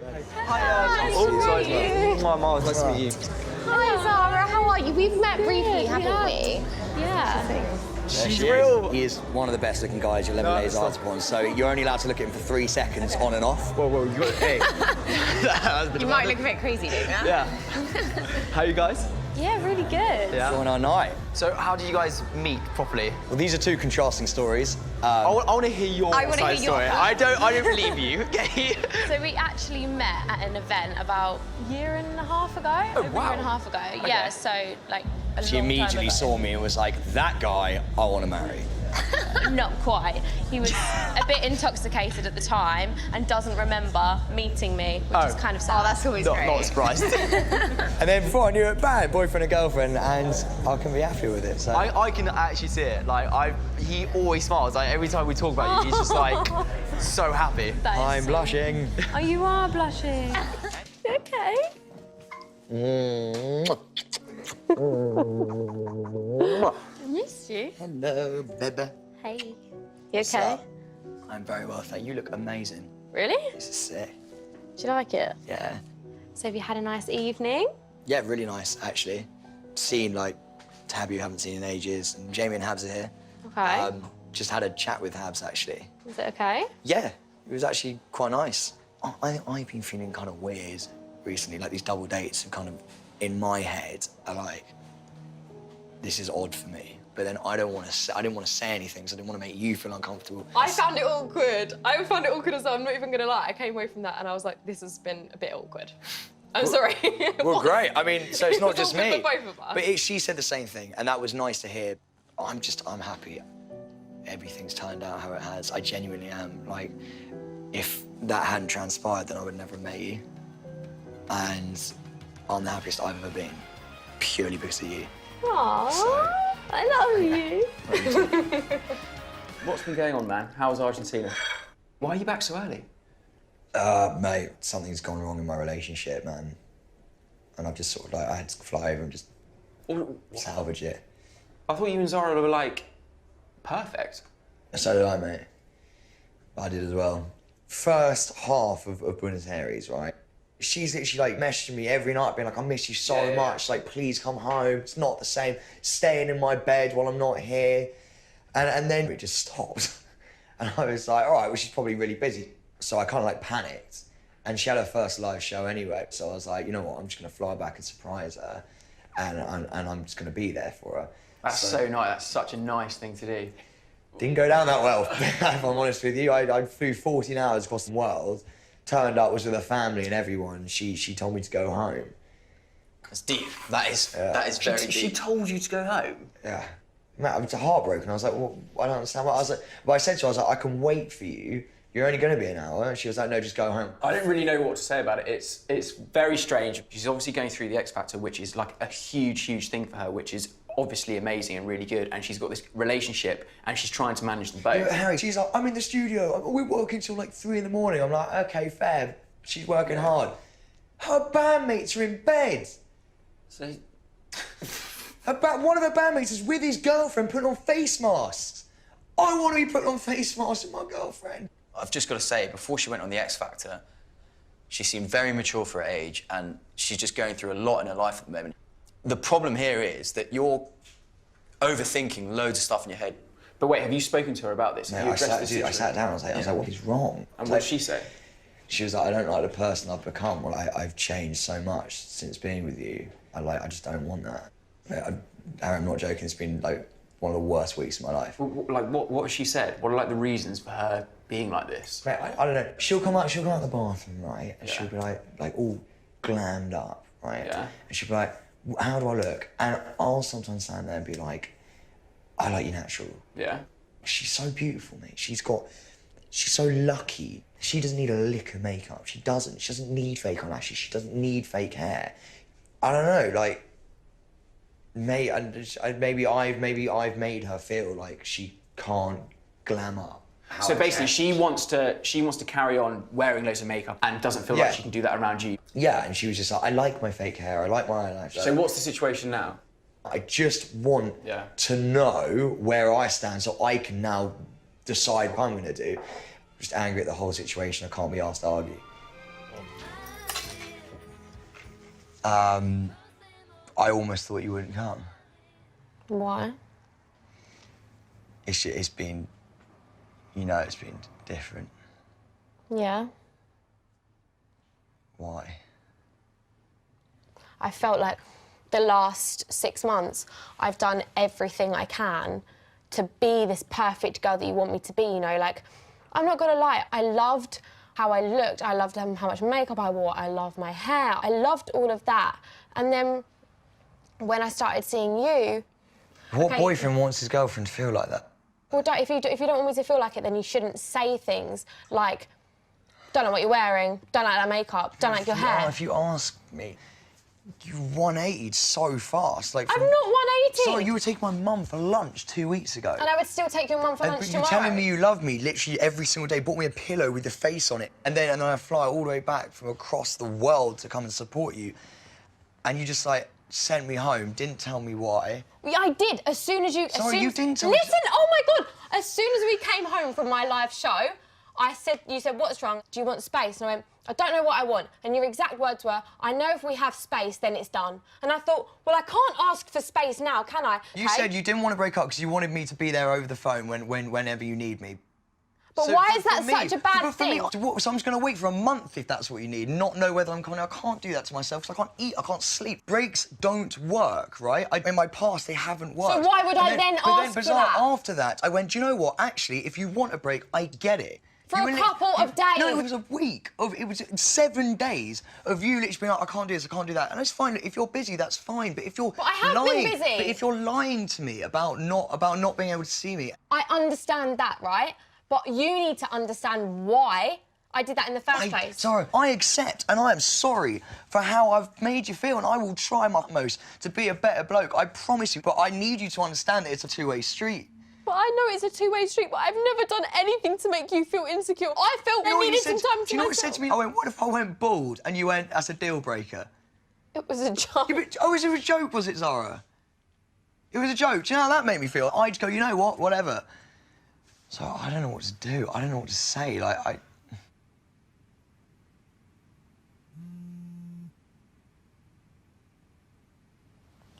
Hi, Miles, nice to meet you. Hi, Zara, how are you? We've met briefly, haven't we? Yeah. She's real. He is one of the best looking guys you'll ever lay his eyes upon, so you're only allowed to look at him for 3 seconds on and off. Whoa, you got hey. You might look a bit crazy, don't you? Yeah. How are you guys? Yeah, really good. Yeah. On our night. So how did you guys meet properly? Well, these are 2 contrasting stories. I want to hear your I wanna side hear your story. part. I don't believe you. Okay. So we actually met at an event about a year and a half ago. Oh, Over wow. a year and a half ago. Yeah, so like a She long time immediately ago. saw me and was like, that guy I want to marry. Not quite. He was a bit intoxicated at the time and doesn't remember meeting me, which is kind of sad. Oh, that's always Not surprised. And then before I knew it, bang, boyfriend and girlfriend, and I can be happy with it. So. I can actually see it. Like he always smiles. Like every time we talk about you, he's just like so happy. I'm blushing. Oh, you are blushing. Okay. I missed you. Hello, baby. Hey. You okay? I'm very well, thank you. You look amazing. Really? This is sick. Do you like it? Yeah. So have you had a nice evening? Yeah, really nice, actually. Seen, like, Tab you haven't seen in ages, and Jamie and Habs are here. Okay. Just had a chat with Habs, actually. Is it okay? Yeah, it was actually quite nice. I've been feeling kind of weird recently, like these double dates and kind of, in my head, are like, this is odd for me. But then I didn't want to say anything, so I didn't want to make you feel uncomfortable. I found it awkward. I found it awkward as well. I'm not even gonna lie. I came away from that and I was like, this has been a bit awkward. I'm sorry. Well, great. I mean, so it's not just awkward me. for both of us. But she said the same thing, and that was nice to hear. I'm happy. Everything's turned out how it has. I genuinely am. Like, if that hadn't transpired, then I would never have met you. And I'm the happiest I've ever been, purely because of you. Aww, So- I love you. What's been going on, man? How was Argentina? Why are you back so early? Mate, something's gone wrong in my relationship, man. And I've just sort of like, I had to fly over and just salvage it. I thought you and Zara were, like, perfect. So did I, mate. I did as well. First half of Buenos Aires, right? She's literally like messaging me every night being like, I miss you so much, like please come home, it's not the same, staying in my bed while I'm not here. And then it just stopped. And I was like, all right, well she's probably really busy. So I kind of like panicked. And she had her first live show anyway, so I was like, you know what, I'm just gonna fly back and surprise her, and I'm just gonna be there for her. That's so nice, that's such a nice thing to do. Didn't go down that well, if I'm honest with you. I flew 14 hours across the world, turned up, was with her family and everyone. She told me to go home. That's deep. That is very deep. She told you to go home? Yeah. Man, I was heartbroken. I was like, well, I don't understand. I was like, but I said to her, I was like, I can wait for you. You're only going to be an hour. And she was like, no, just go home. I don't really know what to say about it. It's very strange. She's obviously going through the X Factor, which is like a huge thing for her, which is obviously amazing and really good. And she's got this relationship and she's trying to manage them both. Yeah, Harry, she's like, I'm in the studio. We're working till like 3 in the morning. I'm like, okay, fair. She's working hard. Her bandmates are in bed. So, One of her bandmates is with his girlfriend putting on face masks. I want to be putting on face masks with my girlfriend. I've just got to say, before she went on the X Factor, she seemed very mature for her age, and she's just going through a lot in her life at the moment. The problem here is that you're overthinking loads of stuff in your head. but wait, have you spoken to her about this? Have you I addressed this sat situation? down, I was like, what is wrong? And what did she say? She was like, I don't like the person I've become. Well, I've changed so much since being with you. I just don't want that. I'm not joking, it's been like one of the worst weeks of my life. Like, what has she said? What are like the reasons for her being like this? Mate, I don't know. She'll come out the bathroom, right? And she'll be like all glammed up, right? Yeah. And she'll be like, how do I look? And I'll sometimes stand there and be like, I like you natural. Yeah. She's so beautiful, mate. She's so lucky. She doesn't need a lick of makeup. She doesn't need fake eyelashes. She doesn't need fake hair. I don't know, like, maybe I've made her feel like she can't glam up. So basically, she wants to carry on wearing loads of makeup and doesn't feel like she can do that around you. Yeah, and she was just like, I like my fake hair, I like my eyelashes. So what's the situation now? I just want to know where I stand so I can now decide what I'm going to do. I'm just angry at the whole situation. I can't be asked to argue. I almost thought you wouldn't come. Why? It's been, you know, it's been different. Yeah. Why? I felt like the last 6 months, I've done everything I can to be this perfect girl that you want me to be, you know? Like, I'm not gonna lie, I loved how I looked, I loved how much makeup I wore, I loved my hair, I loved all of that. And then when I started seeing you... What boyfriend wants his girlfriend to feel like that? Well, if you don't want me to feel like it, then you shouldn't say things like, don't like what you're wearing, don't like that makeup, don't like your hair. If you ask me, you 180'd so fast. Like, I'm not 180. Sorry, you were taking my mum for lunch 2 weeks ago. And I would still take your mum for lunch But tomorrow. you're telling me you love me literally every single day, bought me a pillow with your face on it, and then I fly all the way back from across the world to come and support you, and you just, like, sent me home, didn't tell me why. Yeah, I did. As soon as you... Sorry, you didn't tell me... Listen, oh my God. As soon as we came home from my live show, you said, what's wrong? Do you want space? And I went, I don't know what I want. And your exact words were, I know if we have space, then it's done. And I thought, well, I can't ask for space now, can I? You said you didn't want to break up because you wanted me to be there over the phone whenever you need me. But So why for- is that for me- such a bad for thing? Me, so I'm just going to wait for a month if that's what you need, not know whether I'm coming. I can't do that to myself because I can't eat, I can't sleep. Breaks don't work, right? In my past, they haven't worked. So why would I then ask for that? After that, I went, do you know what? Actually, if you want a break, I get it. For a couple of days. No, it was a week. It was 7 days of you literally being like, I can't do this, I can't do that. And it's fine. If you're busy, that's fine. But if you're But I have lying, been busy. But if you're lying to me about not being able to see me, I understand that, right? But you need to understand why I did that in the first place. Sorry, I accept and I am sorry for how I've made you feel, and I will try my utmost to be a better bloke, I promise you. But I need you to understand that it's a two-way street. But I know it's a two-way street, but I've never done anything to make you feel insecure. I felt I needed some time to myself. Do you know what you said to me? I went, what if I went bald? And you went, that's a deal breaker. It was a joke. Yeah, but, it was a joke, was it, Zara? It was a joke. Do you know how that made me feel? I'd go, you know what, whatever. So I don't know what to do. I don't know what to say. Like,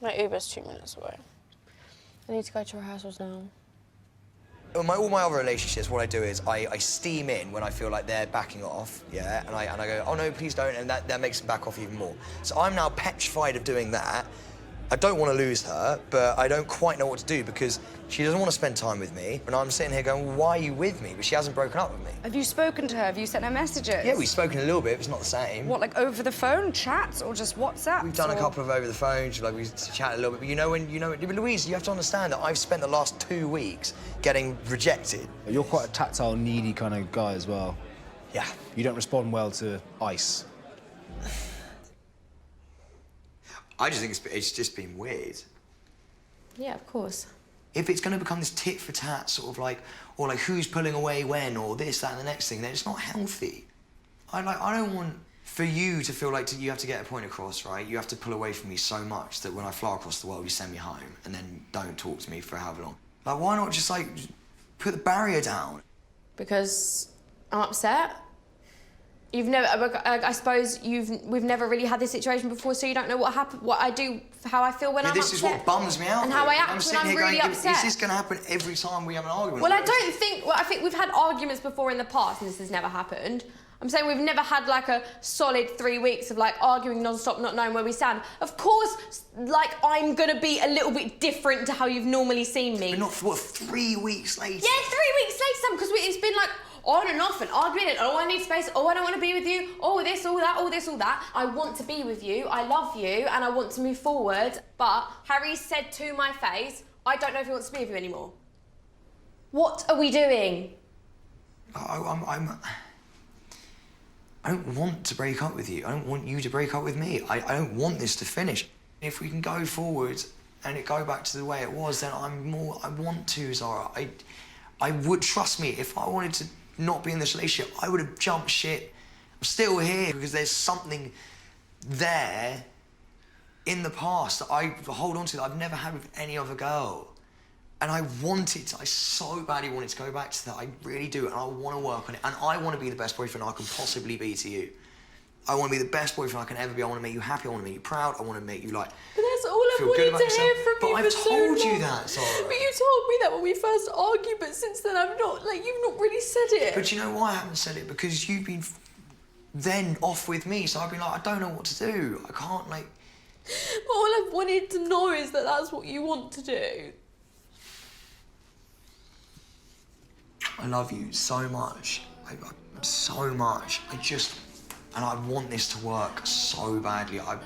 My Uber's 2 minutes away. I need to go to rehearsals now. all my other relationships, what I do is I steam in when I feel like they're backing off, yeah, and I go, oh no, please don't, and that makes them back off even more. So I'm now petrified of doing that. I don't want to lose her, but I don't quite know what to do because she doesn't want to spend time with me. And I'm sitting here going, well, why are you with me? But she hasn't broken up with me. Have you spoken to her? Have you sent her messages? Yeah, we've spoken a little bit, but it's not the same. What, like over the phone, chats, or just WhatsApp? We've done a couple of over the phone, like we chat a little bit, but but Louise, you have to understand that I've spent the last 2 weeks getting rejected. You're quite a tactile, needy kind of guy as well. Yeah. You don't respond well to ice. I just think it's just been weird. Yeah, of course. If it's going to become this tit for tat sort of like, or like who's pulling away when, or this, that, and the next thing, then it's not healthy. I don't want for you to feel like you have to get a point across, right? You have to pull away from me so much that when I fly across the world, you send me home and then don't talk to me for however long. Like, why not just like put the barrier down? Because I'm upset. You've never, I suppose we've never really had this situation before, so you don't know what happened, what I do, how I feel when I'm upset. This is what bums me out. And how I act when sitting I'm here really going, upset. Is this going to happen every time we have an argument? Well, I think we've had arguments before in the past, and this has never happened. I'm saying we've never had like a solid 3 weeks of like arguing non-stop, not knowing where we stand. Of course, like I'm gonna be a little bit different to how you've normally seen me. But not for what, 3 weeks later? Yeah, 3 weeks later, because it's been like on and off and arguing and oh, I need space, oh, I don't want to be with you, oh, this, all that, all this, all that. I want to be with you, I love you, and I want to move forward. But Harry said to my face, I don't know if he wants to be with you anymore. What are we doing? I don't want to break up with you. I don't want you to break up with me. I don't want this to finish. If we can go forward and it go back to the way it was, then I want to, Zara. I would, trust me, if I wanted to not be in this relationship, I would have jumped ship. I'm still here because there's something there in the past that I hold on to that I've never had with any other girl. And I so badly wanted to go back to that. I really do, and I want to work on it. And I want to be the best boyfriend I can possibly be to you. I want to be the best boyfriend I can ever be. I want to make you happy. I want to make you proud. I want to make you like. But that's all I've feel good wanted about to hear yourself. from But you I've for so told you long. that, Zara. But you told me that when we first argued, but since then I've not, like, you've not really said it. But you know why I haven't said it? Because you've been then off with me, so I've been like, I don't know what to do. I can't, like... But all I've wanted to know is that that's what you want to do. I love you so much. So much. And I want this to work so badly. I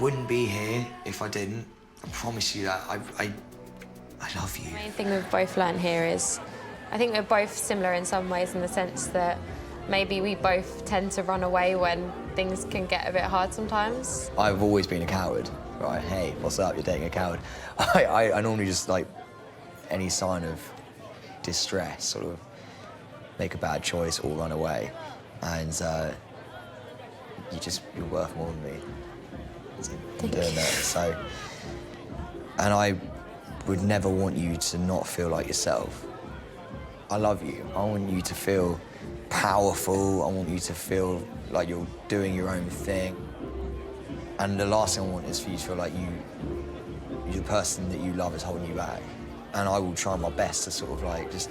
wouldn't be here if I didn't. I promise you that. I love you. The main thing we've both learned here is, I think we're both similar in some ways in the sense that maybe we both tend to run away when things can get a bit hard sometimes. I've always been a coward, right? Hey, what's up? You're dating a coward. I normally just, like, any sign of distress, sort of make a bad choice or run away. And you're worth more than me. I'm doing that, so. And I would never want you to not feel like yourself. I love you. I want you to feel powerful. I want you to feel like you're doing your own thing. And the last thing I want is for you to feel like the person that you love is holding you back. And I will try my best to sort of like just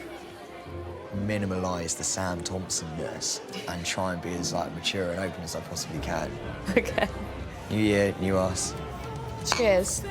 minimalise the Sam Thompson-ness and try and be as like mature and open as I possibly can. Okay. New year, new us. Cheers.